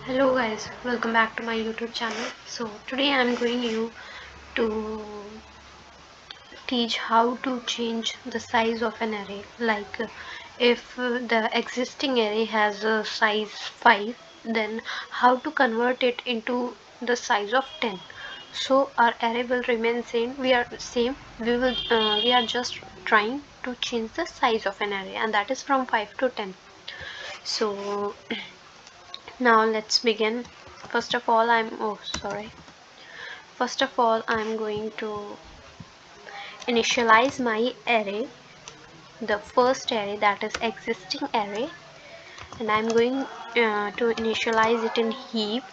Hello guys, welcome back to my YouTube channel. So today I'm going you to teach how to change the size of an array. Like if the existing array has a size 5, then how to convert it into the size of 10. So our array will remain same. We are just trying to change the size of an array, and that is from 5 to 10. So now let's begin. First of all, I'm going to initialize my array, the first array, that is existing array, and I'm going to initialize it in heap,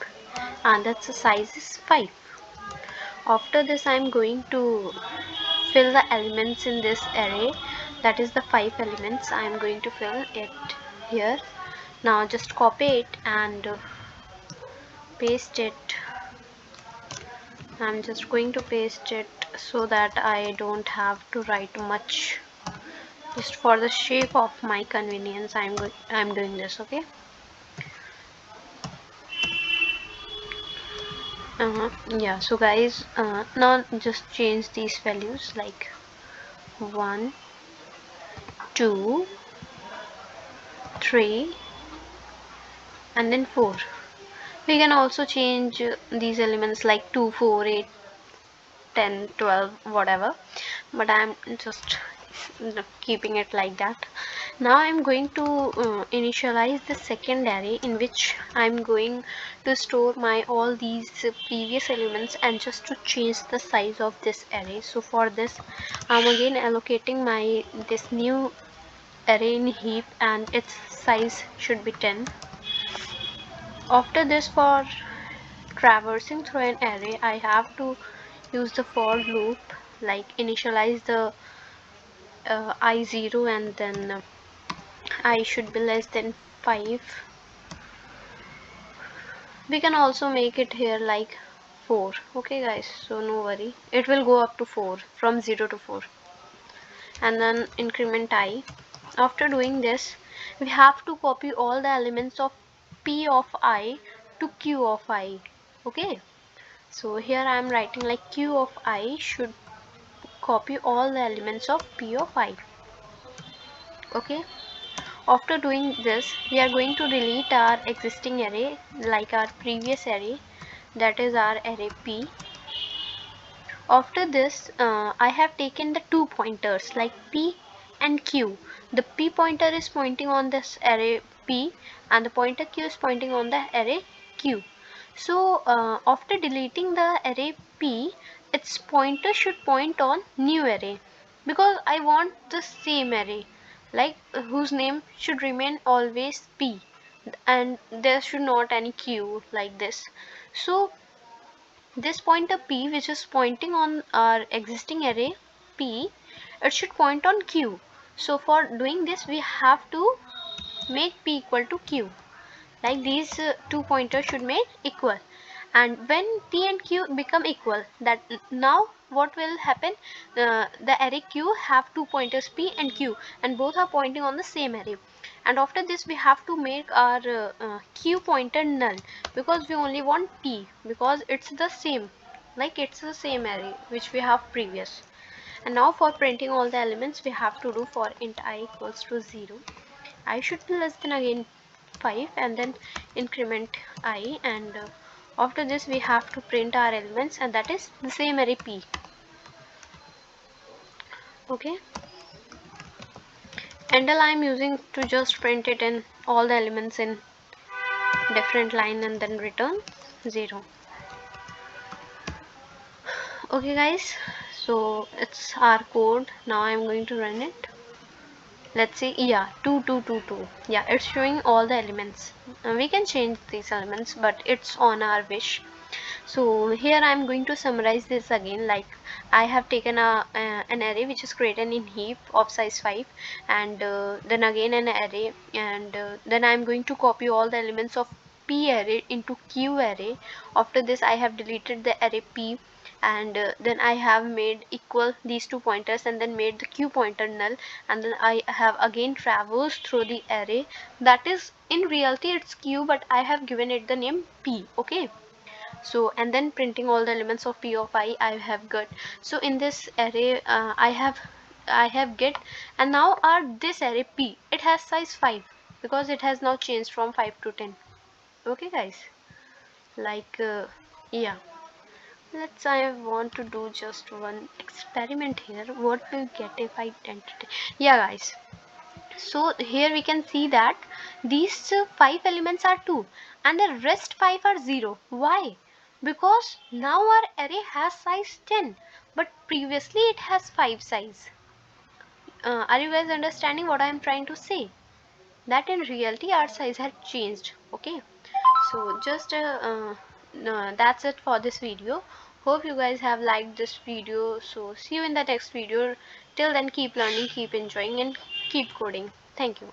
and that's the size is 5. After this, I'm going to fill the elements in this array, that is the 5 elements. I'm going to fill it here. Now just copy it and paste it. I'm just going to paste it so that I don't have to write much. Just for the sake of my convenience, I'm doing this. Okay. Yeah. So guys, now just change these values like 1, 2, 3, and then 4. We can also change these elements like 2, 4, 8, 10, 12, whatever, but I'm just keeping it like that. Now I'm going to initialize the second array, in which I'm going to store my all these previous elements and just to change the size of this array. So for this, I'm again allocating my this new array in heap, and its size should be 10. After this, for traversing through an array, I have to use the for loop, like initialize the I0, and then I should be less than 5. We can also make it here like 4. Okay guys, so no worry, it will go up to 4, from 0 to 4, and then increment I. After doing this, we have to copy all the elements of P of I to Q of I. Okay, so here I am writing like Q of I should copy all the elements of P of I. Okay, after doing this, we are going to delete our existing array, like our previous array, that is our array P. After this, I have taken the 2 pointers like P and Q. The P pointer is pointing on this array P, and the pointer Q is pointing on the array Q. So after deleting the array P, its pointer should point on new array, because I want the same array, like whose name should remain always P, and there should not any Q like this. So this pointer P, which is pointing on our existing array P, it should point on Q. So for doing this, we have to make P equal to Q. Like these two pointers should make equal. And when P and Q become equal, that now what will happen? The array Q have 2 pointers P and Q, and both are pointing on the same array. And after this, we have to make our Q pointer null, because we only want P, because it's the same, like it's the same array which we have previous. And now for printing all the elements, we have to do for int I equals to 0. I should be less than again 5, and then increment I, and after this we have to print our elements, and that is the same array P. Okay, and I am using to just print it in all the elements in different line and then return 0. Okay guys, so it's our code. Now I'm going to run it. Let's see, yeah, 2222, yeah, it's showing all the elements. We can change these elements, but it's on our wish. So here I'm going to summarize this again. Like I have taken an array which is created in heap of size 5, and then again an array, and then I'm going to copy all the elements of P array into Q array. After this, I have deleted the array P, and then I have made equal these two pointers and then made the q pointer null, and then I have again traversed through the array that is in reality it's q, but I have given it the name p. Okay, so and then printing all the elements of p of I have got. So in this array I have get, and now our this array p, it has size 5 because it has now changed from 5 to 10. Okay guys, like yeah, let's I want to do just one experiment here. What will get if I tend to yeah guys, so here we can see that these 5 elements are 2 and the rest 5 are 0. Why? Because now our array has size 10 but previously it has 5 size. Are you guys understanding what I am trying to say? That in reality our size had changed. Okay, so just that's it for this video. Hope you guys have liked this video. So see you in the next video. Till then, keep learning, keep enjoying, and keep coding. Thank you.